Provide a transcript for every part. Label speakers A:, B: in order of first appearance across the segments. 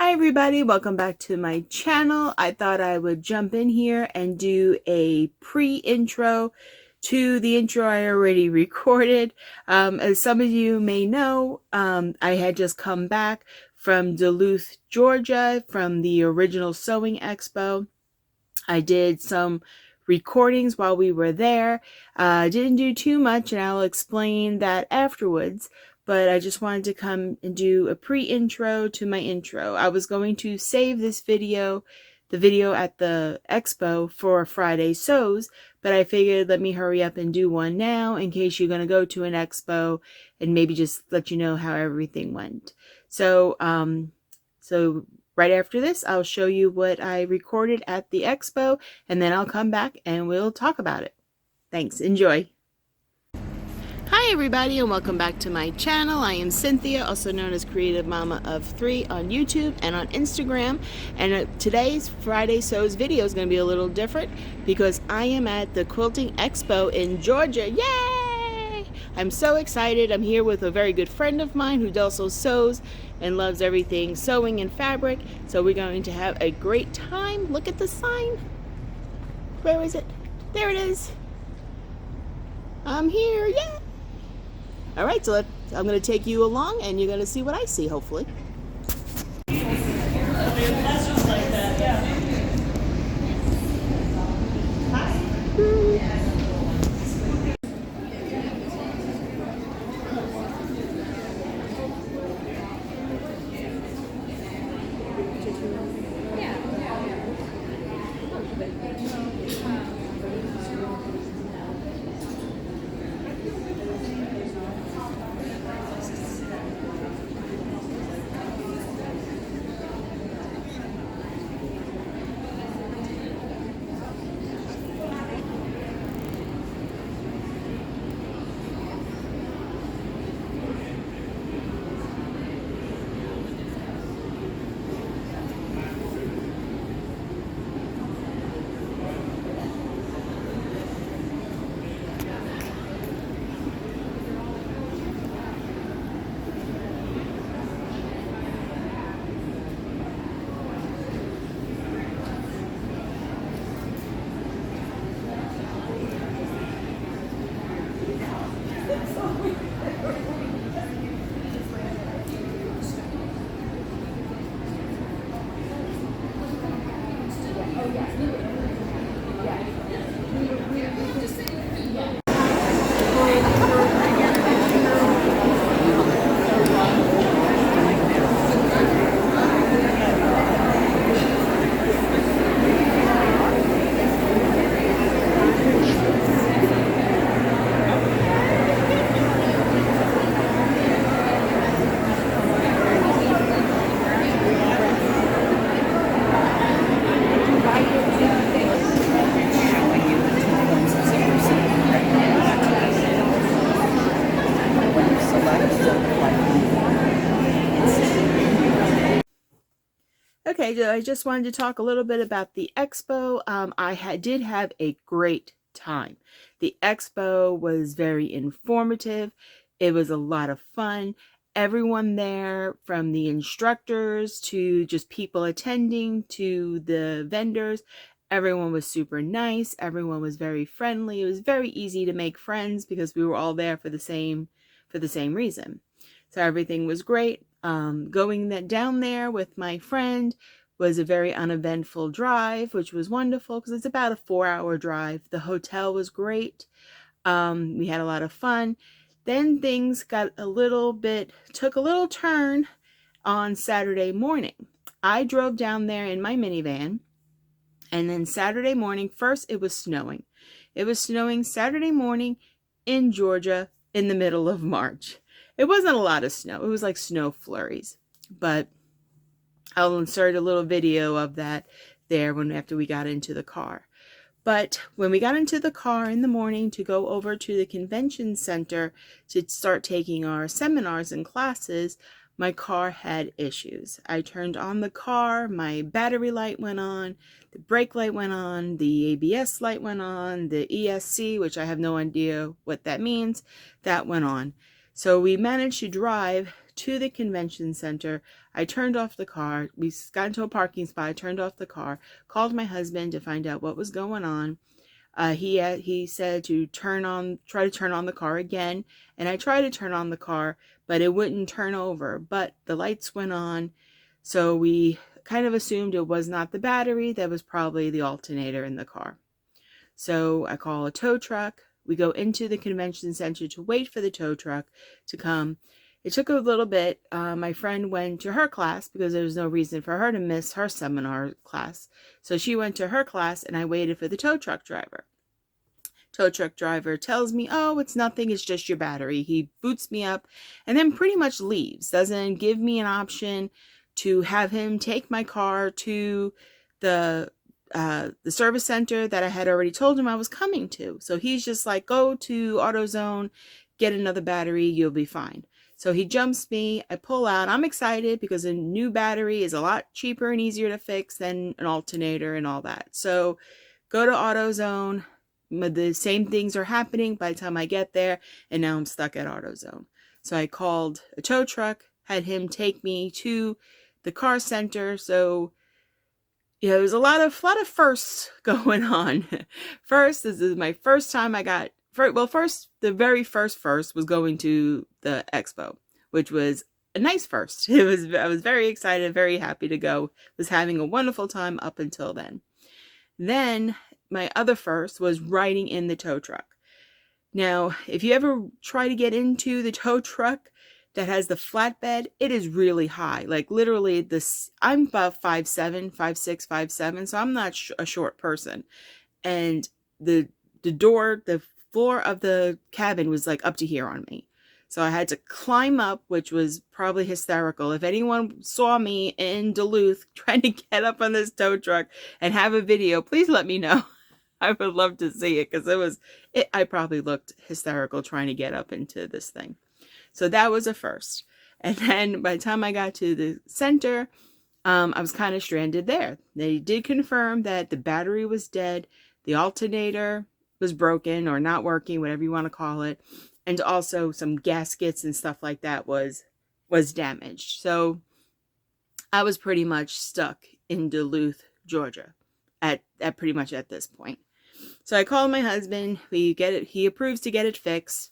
A: Hi everybody, welcome back to my channel. I thought I would jump in here and do a pre-intro to the intro I already recorded. As some of you may know, I had just come back from Duluth, Georgia from the original Sewing Expo. I did some recordings while we were there. Didn't do too much, and I'll explain that afterwards. But I just wanted to come and do a pre-intro to my intro. I was going to save this video, the video at the expo, for Friday Sews, but I figured let me hurry up and do one now in case you're going to go to an expo and maybe just let you know how everything went. So right after this, I'll show you what I recorded at the expo, and then I'll come back and we'll talk about it. Thanks. Enjoy. Hi everybody, and welcome back to my channel. I am Cynthia, also known as Creative Mama of 3 on YouTube and on Instagram. And today's Friday Sews video is going to be a little different because I am at the Quilting Expo in Georgia. Yay! I'm so excited. I'm here with a very good friend of mine who also sews and loves everything sewing and fabric. So we're going to have a great time. Look at the sign. Where is it? There it is. I'm here. Yay! All right, so I'm going to take you along and you're going to see what I see, hopefully. That's just like that, yeah. Hi. Okay, I just wanted to talk a little bit about the expo. Did have a great time. The expo was very informative. It was a lot of fun. Everyone there, from the instructors to just people attending to the vendors, everyone was super nice. Everyone was very friendly. It was very easy to make friends because we were all there for the same reason. So everything was great. Going down there with my friend was a very uneventful drive, which was wonderful because it's about a 4-hour drive. The hotel was great. We had a lot of fun. Then things got took a little turn on Saturday morning. I drove down there in my minivan, and then Saturday morning, first it was snowing. It was snowing Saturday morning in Georgia in the middle of March. It wasn't a lot of snow. It was like snow flurries, but I'll insert a little video of that there after we got into the car. But when we got into the car in the morning to go over to the convention center to start taking our seminars and classes, my car had issues. I turned on the car, my battery light went on, the brake light went on, the ABS light went on, the ESC, which I have no idea what that means, that went on. So we managed to drive to the convention center. I turned off the car. We got into a parking spot. I turned off the car, called my husband to find out what was going on. He said to try to turn on the car again, and I tried to turn on the car, but it wouldn't turn over. But the lights went on, so we kind of assumed it was not the battery. That was probably the alternator in the car. So I call a tow truck. We go into the convention center to wait for the tow truck to come. It took a little bit. My friend went to her class because there was no reason for her to miss her seminar class. So she went to her class and I waited for the tow truck driver. Tow truck driver tells me, oh, it's nothing, it's just your battery. He boots me up and then pretty much leaves. Doesn't give me an option to have him take my car to the service center that I had already told him I was coming to. So he's just like, go to AutoZone, get another battery, you'll be fine. So he jumps me, I pull out. I'm excited because a new battery is a lot cheaper and easier to fix than an alternator and all that. So go to AutoZone. The same things are happening by the time I get there, and now I'm stuck at AutoZone. So I called a tow truck, had him take me to the car center. So yeah, there was a lot of firsts going on. First, this is my first time I got, the very first was going to the expo, which was a nice first. I was very excited, very happy to go. Was having a wonderful time up until then. Then my other first was riding in the tow truck. Now, if you ever try to get into the tow truck that has the flatbed, it is really high. Like literally I'm about 5'7", 5'6", 5'7", so I'm not a short person. And the floor of the cabin was like up to here on me. So I had to climb up, which was probably hysterical. If anyone saw me in Duluth trying to get up on this tow truck and have a video, please let me know. I would love to see it because I probably looked hysterical trying to get up into this thing. So that was a first. And then by the time I got to the center, I was kind of stranded there. They did confirm that the battery was dead. The alternator was broken or not working, whatever you want to call it. And also some gaskets and stuff like that was damaged. So I was pretty much stuck in Duluth, Georgia at pretty much at this point. So I called my husband. He approves to get it fixed.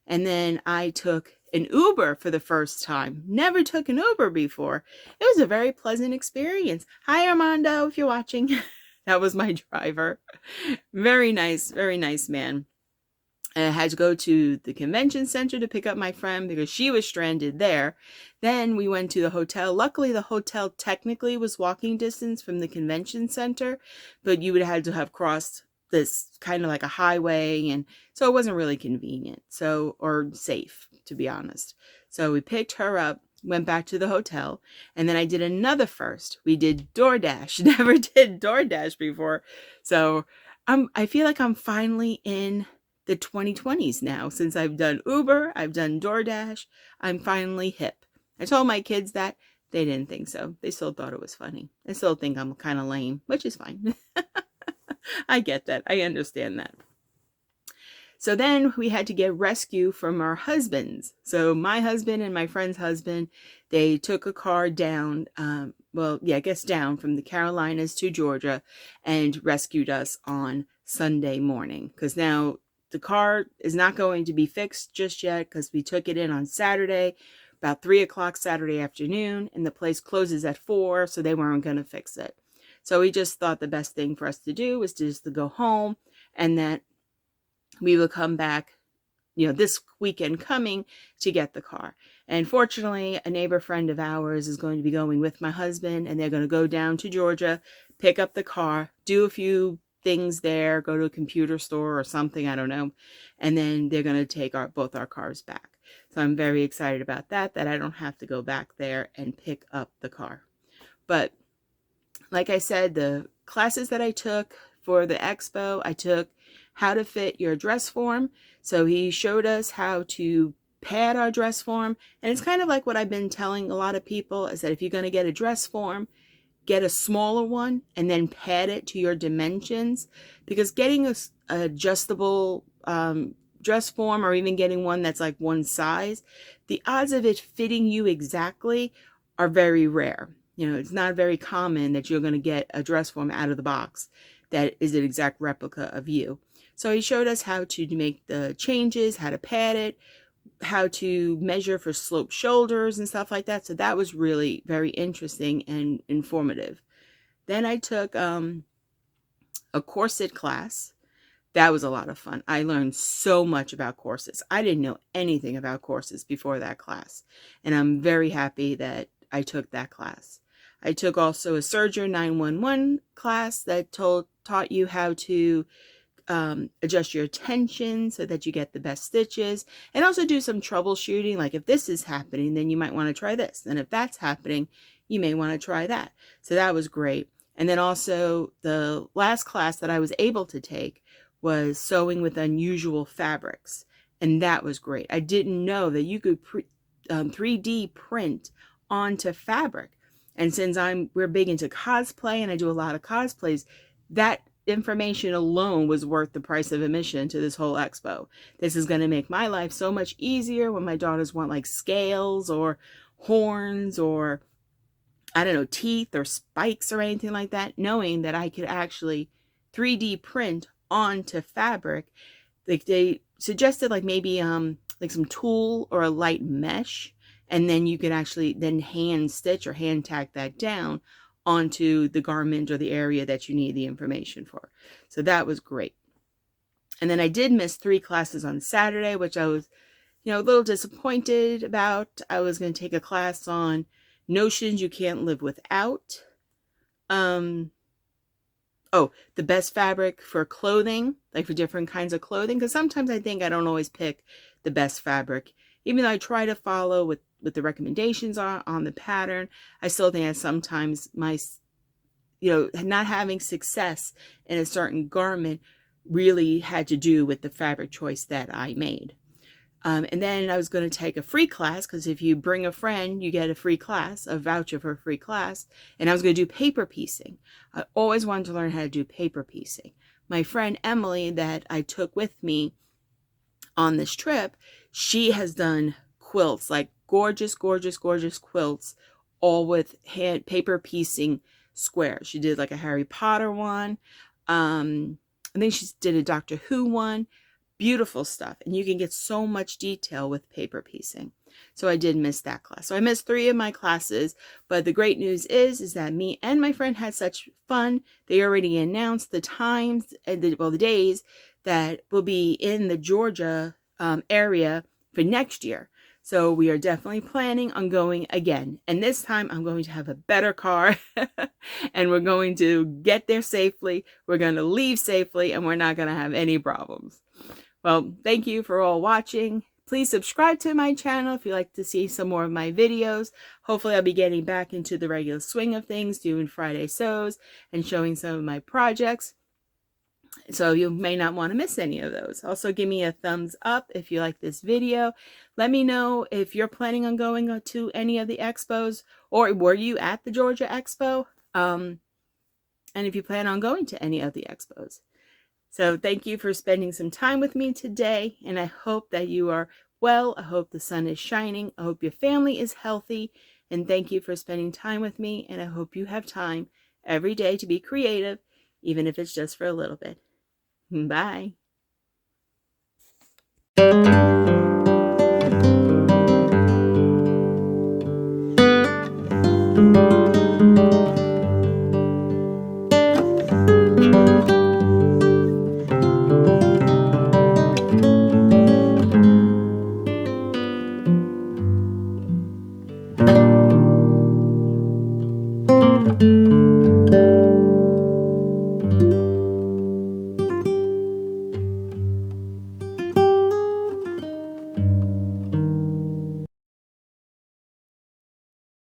A: And then I took an Uber for the first time. Never took an Uber before. It was a very pleasant experience. Hi, Armando, if you're watching. That was my driver. Very nice man. I had to go to the convention center to pick up my friend because she was stranded there. Then we went to the hotel. Luckily, the hotel technically was walking distance from the convention center, but you would have had to have crossed this kind of like a highway, and so it wasn't really convenient, or safe, to be honest. So we picked her up, went back to the hotel, and then I did another first. We did DoorDash. Never did DoorDash before. So I feel like I'm finally in the 2020s now. Since I've done Uber, I've done DoorDash, I'm finally hip. I told my kids that. They didn't think so. They still thought it was funny. They still think I'm kind of lame, which is fine. I get that. I understand that. So then we had to get rescue from our husbands. So my husband and my friend's husband, they took a car down, down from the Carolinas to Georgia and rescued us on Sunday morning. Because now the car is not going to be fixed just yet because we took it in on Saturday, about 3 o'clock Saturday afternoon, and the place closes at 4, so they weren't going to fix it. So we just thought the best thing for us to do was just to go home, and that we would come back, this weekend coming to get the car. And fortunately, a neighbor friend of ours is going to be going with my husband, and they're going to go down to Georgia, pick up the car, do a few things there, go to a computer store or something, I don't know. And then they're going to take both our cars back. So I'm very excited about that I don't have to go back there and pick up the car. But like I said, the classes that I took for the expo, I took how to fit your dress form. So he showed us how to pad our dress form. And it's kind of like what I've been telling a lot of people is that if you're going to get a dress form, get a smaller one and then pad it to your dimensions, because getting a adjustable dress form or even getting one that's like one size, the odds of it fitting you exactly are very rare. You know, it's not very common that you're going to get a dress form out of the box that is an exact replica of you. So he showed us how to make the changes, how to pad it, how to measure for sloped shoulders and stuff like that. So that was really very interesting and informative. Then I took a corset class. That was a lot of fun. I learned so much about corsets. I didn't know anything about corsets before that class, and I'm very happy that I took that class. I took also a Serger 911 class that taught you how to adjust your tension so that you get the best stitches, and also do some troubleshooting. Like if this is happening, then you might want to try this. And if that's happening, you may want to try that. So that was great. And then also the last class that I was able to take was sewing with unusual fabrics. And that was great. I didn't know that you could 3D print onto fabric. And since we're big into cosplay and I do a lot of cosplays, that information alone was worth the price of admission to this whole expo. This is going to make my life so much easier when my daughters want like scales or horns or, I don't know, teeth or spikes or anything like that, knowing that I could actually 3D print onto fabric. Like they suggested like maybe like some tulle or a light mesh, and then you could actually then hand stitch or hand tack that down onto the garment or the area that you need the information for. So that was great. And then I did miss 3 classes on Saturday, which I was, a little disappointed about. I was going to take a class on notions you can't live without. The best fabric for clothing, like for different kinds of clothing, because sometimes I think I don't always pick the best fabric. Even though I try to follow with the recommendations on the pattern, I still think that sometimes my, not having success in a certain garment really had to do with the fabric choice that I made. And then I was going to take a free class, because if you bring a friend, you get a free class, a voucher for a free class. And I was going to do paper piecing. I always wanted to learn how to do paper piecing. My friend Emily that I took with me on this trip, she has done quilts, like gorgeous, gorgeous, gorgeous quilts, all with paper piecing squares. She did like a Harry Potter one. I think she did a Doctor Who one. Beautiful stuff. And you can get so much detail with paper piecing. So I did miss that class. So I missed 3 of my classes. But the great news is that me and my friend had such fun. They already announced the times and the days that will be in the Georgia area for next year. So we are definitely planning on going again. And this time I'm going to have a better car and we're going to get there safely. We're going to leave safely and we're not going to have any problems. Well, thank you for all watching. Please subscribe to my channel if you'd like to see some more of my videos. Hopefully I'll be getting back into the regular swing of things, doing Friday sews and showing some of my projects. So you may not want to miss any of those. Also, give me a thumbs up if you like this video. Let me know if you're planning on going to any of the expos, or were you at the Georgia Expo? And if you plan on going to any of the expos. So thank you for spending some time with me today, and I hope that you are well. I hope the sun is shining. I hope your family is healthy, and thank you for spending time with me, and I hope you have time every day to be creative, even if it's just for a little bit. Bye.